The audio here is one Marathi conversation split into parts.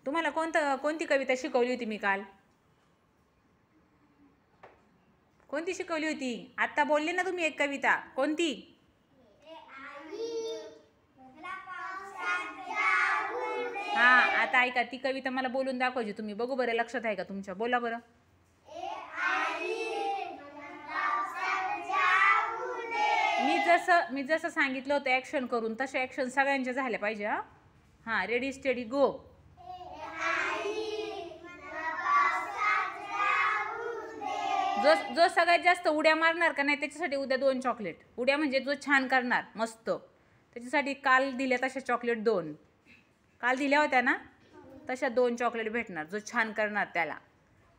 तुम्हाला कोणती कविता शिकवली होती मी काल? कोणती शिकवली होती? आता बोलले ना तुम्ही एक कविता, कोणती? हा, आता ऐका, ती कविता मला बोलून दाखवायची तुम्ही. बघू बरं लक्षात आहे का तुमच्या. बोला बरं. मी जसं सांगितलं होतं ॲक्शन करून, तसे ॲक्शन सगळ्यांच्या झाल्या पाहिजे. हां, रेडी स्टेडी गो. जो सगळ्यात जास्त उड्या मारणार का नाही त्याच्यासाठी उद्या 2 चॉकलेट. उड्या म्हणजे जो छान करणार मस्त, त्याच्यासाठी काल दिल्या तशा चॉकलेट 2. काल दिल्या होत्या ना तशा 2 चॉकलेट भेटणार जो छान करणार त्याला,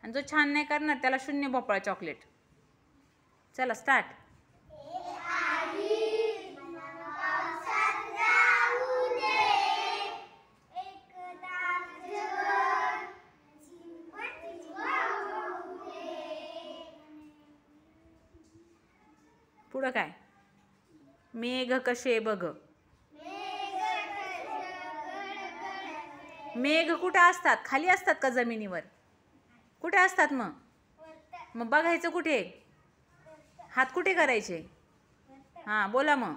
आणि जो छान नाही करणार त्याला 0 भोपळा चॉकलेट. चला स्टार्ट. पुढं काय? मेघ कसे बघ. मेघ कुठे असतात? खाली असतात का जमिनीवर? कुठे असतात मग बघायचं कुठे? हात कुठे करायचे? हां, बोला मग.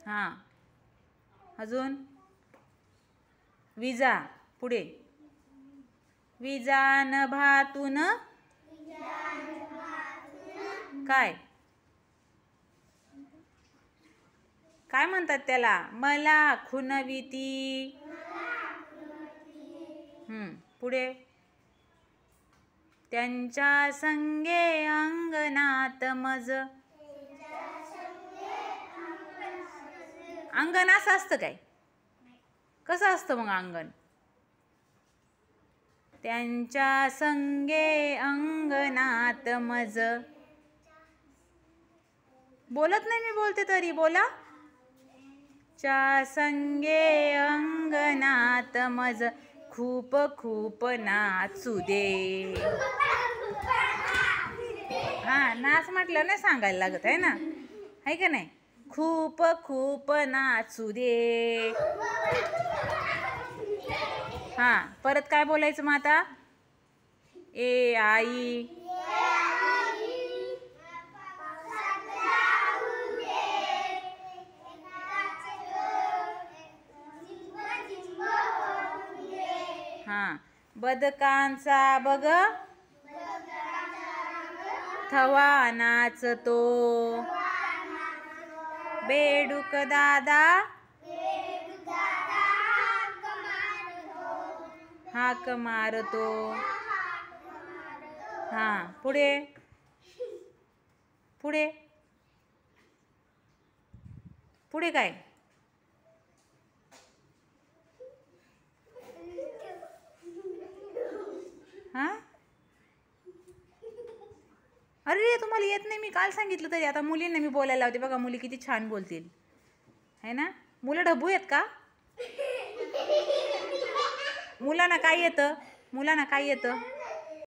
हां, अजून विजा. पुढे विजा नभातून काय काय म्हणतात त्याला? मला खुनविती. पुढे त्यांच्या संगे अंगणात मज. अंगण असं असतं काय? कसं असतं मग अंगण? त्यांच्या संगे अंगणात मज. बोलत नाही मी बोलते तरी बोला. च्या संगे अंगणात मज खूप खूप नाचू दे. हा, नाच म्हटलं नाही सांगायला लागत आहे ना, आहे का नाही? खूप खूप नाचू दे. हां, परत काय बोलायचं मग आता? ए आई. हां, बदकांचा बघ थवा नाचतो. बेडूक दादा हाक मारतो. हां, पुढे पुढे पुढे काय? हां, अरे तुम्हाला येत नाही. मी काल सांगितलं तरी. आता मुलींना मी बोलायला लावते बघा. मुली किती छान बोलतील, है ना? मुलं ढबू आहेत का? मुलांना काय येतं?